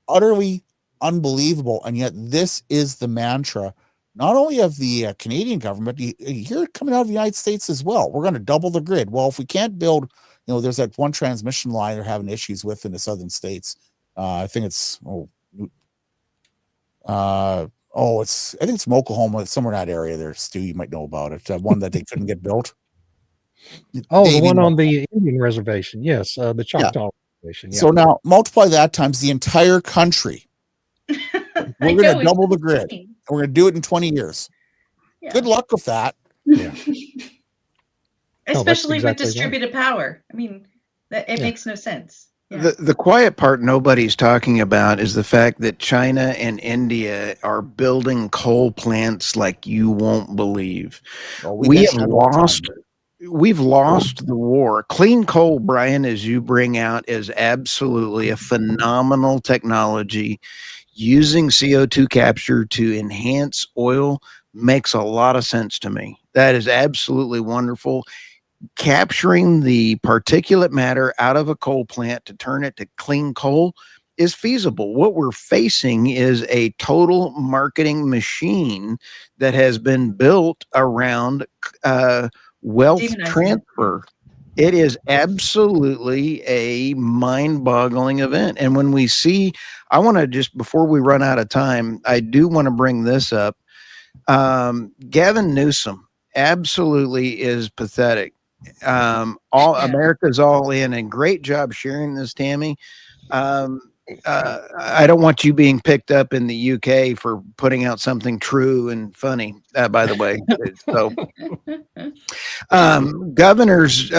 utterly unbelievable. And yet this is the mantra, not only of the Canadian government, but you hear it coming out of the United States as well. We're going to double the grid. Well, if we can't build, there's that 1 transmission line they're having issues with in the southern states. I think it's, I think it's from Oklahoma, somewhere in that area there, Stu, you might know about it. One that they couldn't get built.
The one on the Indian reservation. Yes. The Choctaw reservation. Yeah.
So now multiply that times the entire country. We're going to double the grid. And we're going to do it in 20 years. Yeah. Good luck with that.
Yeah.
Especially with distributed power. I mean, it makes no sense.
Yeah. The quiet part nobody's talking about is the fact that China and India are building coal plants like you won't believe. Well, we've lost the war. Clean coal, Brian, as you bring out, is absolutely a phenomenal technology. Using CO2 capture to enhance oil makes a lot of sense to me. That is absolutely wonderful. Capturing the particulate matter out of a coal plant to turn it to clean coal is feasible. What we're facing is a total marketing machine that has been built around wealth
Demonizing it.
transfer. It is absolutely a mind-boggling event. And when we see, I want to just, before we run out of time, I do want to bring this up. Gavin Newsom absolutely is pathetic. America's all in, and great job sharing this, Tammy. I don't want you being picked up in the UK for putting out something true and funny, by the way. So, governors,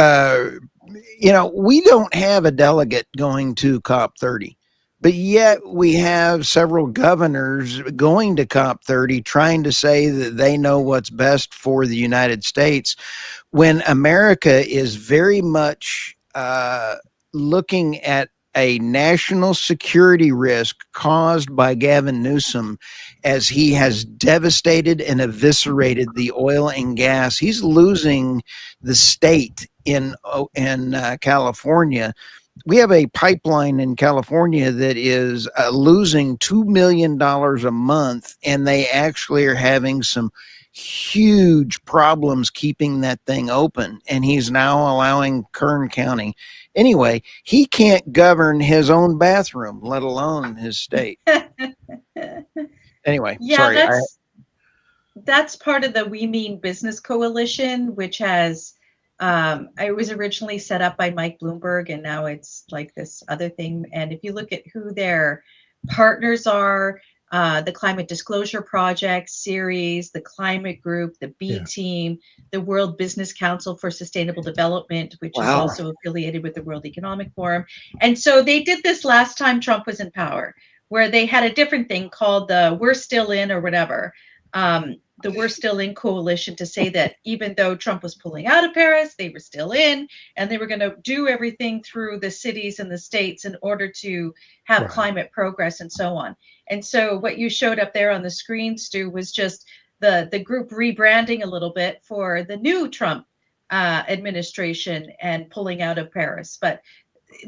we don't have a delegate going to COP30, but yet we have several governors going to COP30 trying to say that they know what's best for the United States, when America is very much looking at a national security risk caused by Gavin Newsom, as he has devastated and eviscerated the oil and gas. He's losing the state in California. We have a pipeline in California that is losing $2 million a month, and they actually are having some huge problems keeping that thing open. And he's now allowing Kern County. Anyway, he can't govern his own bathroom, let alone his state. Anyway,
yeah,
sorry.
That's part of the We Mean Business Coalition, which has it was originally set up by Mike Bloomberg, and now it's like this other thing. And if you look at who their partners are, the Climate Disclosure Project, Ceres, the Climate Group, the B Team, the World Business Council for Sustainable Development, which is also affiliated with the World Economic Forum. And so they did this last time Trump was in power, where they had a different thing called the We're Still In or whatever, the We're Still In coalition, to say that even though Trump was pulling out of Paris, they were still in, and they were going to do everything through the cities and the states in order to have climate progress and so on. And so what you showed up there on the screen, Stu, was just the group rebranding a little bit for the new Trump administration and pulling out of Paris. But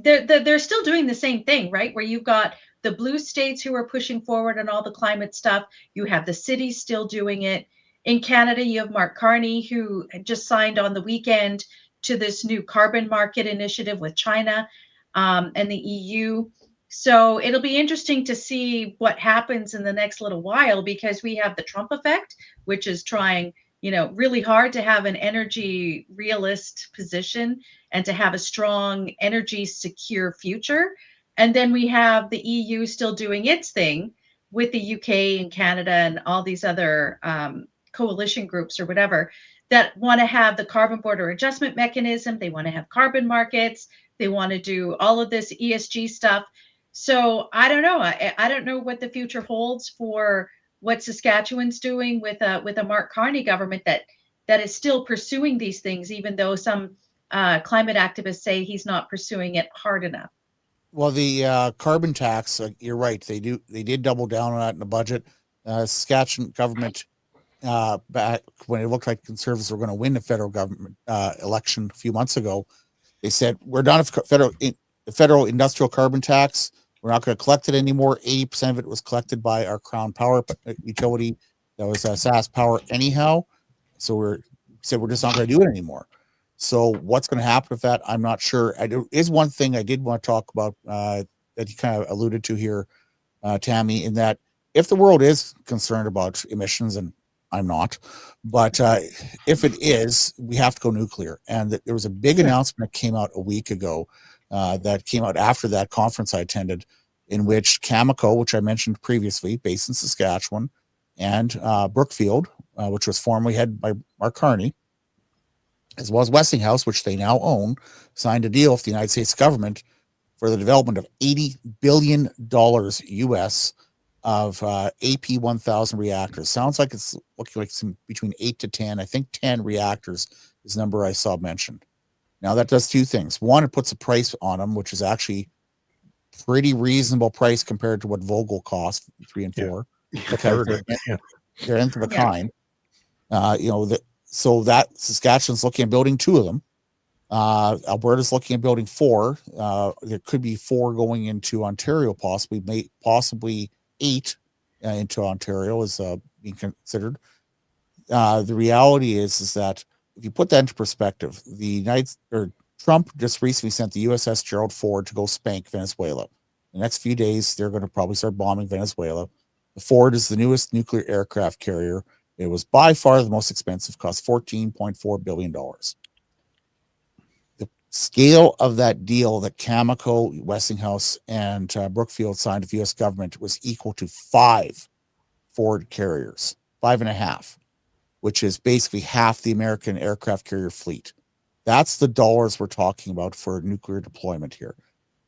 they're still doing the same thing, right? Where you've got the blue states who are pushing forward on all the climate stuff. You have the cities still doing it. In Canada, you have Mark Carney, who just signed on the weekend to this new carbon market initiative with China and the EU. So it'll be interesting to see what happens in the next little while, because we have the Trump effect, which is trying, really hard to have an energy realist position and to have a strong energy secure future. And then we have the EU still doing its thing with the UK and Canada and all these other coalition groups or whatever that want to have the carbon border adjustment mechanism. They want to have carbon markets. They want to do all of this ESG stuff. So I don't know. I don't know what the future holds for what Saskatchewan's doing with a Mark Carney government that is still pursuing these things, even though some climate activists say he's not pursuing it hard enough.
Well, the carbon tax, you're right. They did double down on that in the budget. Saskatchewan government, back when it looked like Conservatives were going to win the federal government election a few months ago, they said, we're done with federal industrial carbon tax. We're not going to collect it anymore. 80% of it was collected by our Crown Power utility. That was Sask Power anyhow. So we said we're just not going to do it anymore. So what's going to happen with that? I'm not sure. Is one thing I did want to talk about that you kind of alluded to here, Tammy, in that if the world is concerned about emissions, and I'm not, but if it is, we have to go nuclear. And there was a big announcement that came out a week ago that came out after that conference I attended, in which Cameco, which I mentioned previously, based in Saskatchewan, and Brookfield, which was formerly headed by Mark Carney, as well as Westinghouse, which they now own, signed a deal with the United States government for the development of $80 billion US of AP1000 reactors. Sounds like it's looking like some between 8 to 10. I think 10 reactors is the number I saw mentioned. Now that does two things. One, it puts a price on them, which is actually pretty reasonable price compared to what Vogtle cost, 3 and 4. Because they're nth of a kind. So that Saskatchewan's looking at building 2 of them. Alberta's looking at building 4. There could be 4 going into Ontario, possibly 8 into Ontario is being considered. The reality is that if you put that into perspective, Trump just recently sent the USS Gerald Ford to go spank Venezuela. The next few days, they're going to probably start bombing Venezuela. The Ford is the newest nuclear aircraft carrier. It was by far the most expensive, cost $14.4 billion. The scale of that deal that Cameco, Westinghouse, and Brookfield signed with the U.S. government was equal to 5 Ford carriers, 5.5, which is basically half the American aircraft carrier fleet. That's the dollars we're talking about for nuclear deployment here.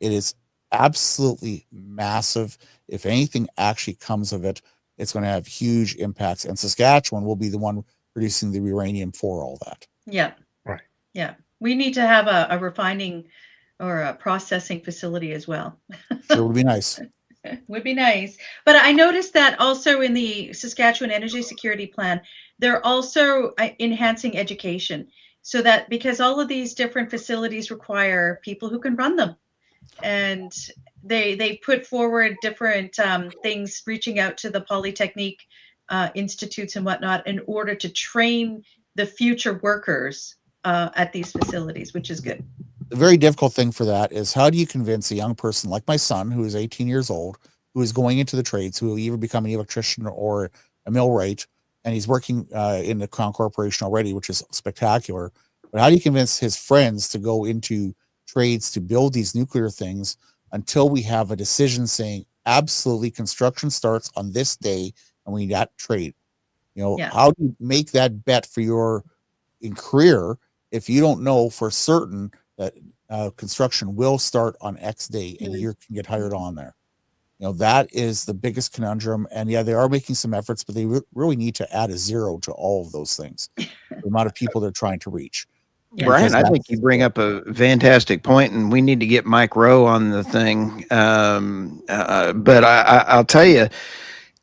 It is absolutely massive. If anything actually comes of it, it's going to have huge impacts. And Saskatchewan will be the one producing the uranium for all that.
Yeah.
Right.
Yeah. We need to have a refining or a processing facility as well.
Sure would be nice.
Would be nice. But I noticed that also in the Saskatchewan Energy Security Plan, they're also enhancing education. So that because all of these different facilities require people who can run them. And they put forward different things, reaching out to the Polytechnique institutes and whatnot in order to train the future workers at these facilities, which is good.
The very difficult thing for that is how do you convince a young person like my son, who is 18 years old, who is going into the trades, who will either become an electrician or a millwright, and he's working in the Crown Corporation already, which is spectacular. But how do you convince his friends to go into trades to build these nuclear things until we have a decision saying absolutely construction starts on this day and we need that trade? How do you make that bet for your career if you don't know for certain that construction will start on X day and you can get hired on there? That is the biggest conundrum. And yeah, they are making some efforts, but they really need to add a 0 to all of those things. The amount of people they're trying to reach.
Yeah.
Brian, I think you bring up a fantastic point, and we need to get Mike Rowe on the thing. But I'll tell you,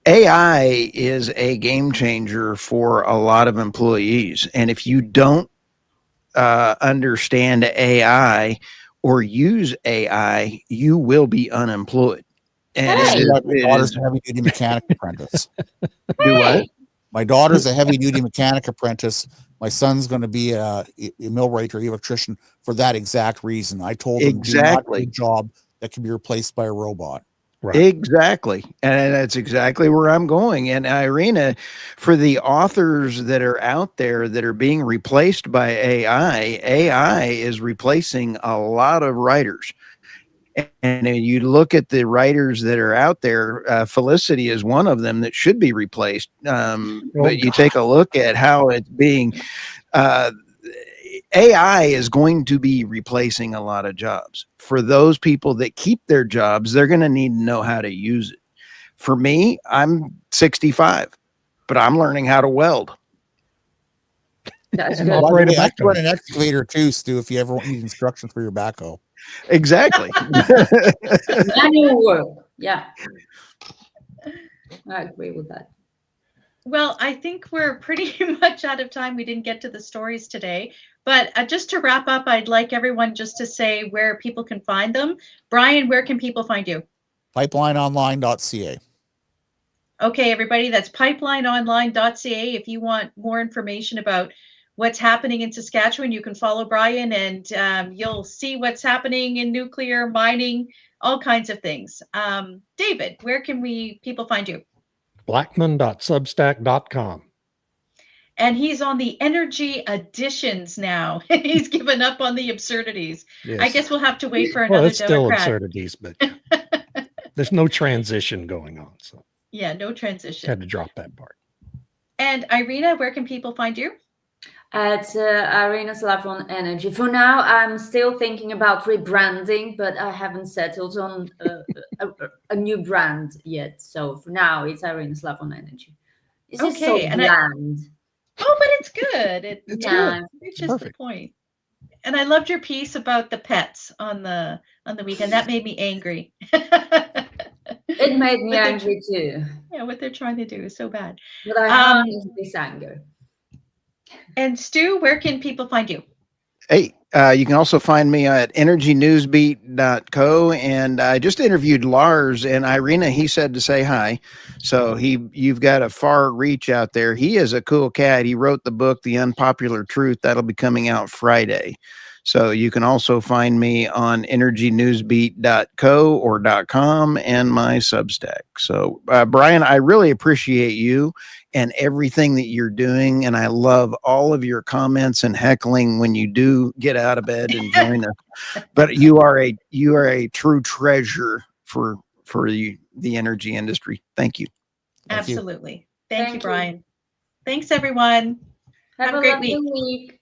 AI is a game changer for a lot of employees. And if you don't understand AI or use AI, you will be unemployed. And
my daughter's a heavy-duty mechanic apprentice.
Do what?
My daughter's a heavy-duty mechanic apprentice. My son's going to be a millwright or electrician for that exact reason. I told him do not do a job that can be replaced by a robot.
Right.
Exactly. And that's exactly where I'm going. And Irina, for the authors that are out there that are being replaced by AI is replacing a lot of writers. And you look at the writers that are out there, Felicity is one of them that should be replaced. But you take a look at how it's being, AI is going to be replacing a lot of jobs. For those people that keep their jobs, they're going to need to know how to use it. For me, I'm 65, but I'm learning how to weld.
That's good.
I can run an excavator too, Stu, if you ever need instructions for your backhoe.
Exactly.
Manual work. Yeah. I agree with that.
Well, I think we're pretty much out of time. We didn't get to the stories today. But just to wrap up, I'd like everyone just to say where people can find them. Brian, where can people find you?
Pipelineonline.ca.
Okay, everybody, that's pipelineonline.ca. If you want more information about what's happening in Saskatchewan, you can follow Brian and you'll see what's happening in nuclear, mining, all kinds of things. David, where can people find you?
Blackmon.substack.com.
And he's on the energy additions now. He's given up on the absurdities.
Yes.
I guess we'll have to wait for another
Well, it's still
Democrat.
absurdities, but there's no transition going on. So
yeah, no transition.
had to drop that part.
And Irina, where can people find you?
At Irina Slave on Energy. For now, I'm still thinking about rebranding, but I haven't settled on a new brand yet. So for now, it's Irina Slave on Energy. It's just so bland.
Oh, but it's good.
It's
good.
good.
It's just the point. And I loved your piece about the pets on the weekend. That made me angry.
It made me angry too.
Yeah, what they're trying to do is so bad.
But I harness this anger.
And Stu, where can people find you?
Hey, you can also find me at energynewsbeat.co. And I just interviewed Lars and Irina. He said to say hi. So you've got a far reach out there. He is a cool cat. He wrote the book, The Unpopular Truth. That'll be coming out Friday. So you can also find me on energynewsbeat.co or .com and my Substack. So Brian, I really appreciate you and everything that you're doing. And I love all of your comments and heckling when you do get out of bed and join us. But you are a true treasure for the energy industry. Thank you.
Thank you.
Absolutely. Thank you,
Thank you.
Brian. Thanks, everyone.
Have
a
a
great
lovely week.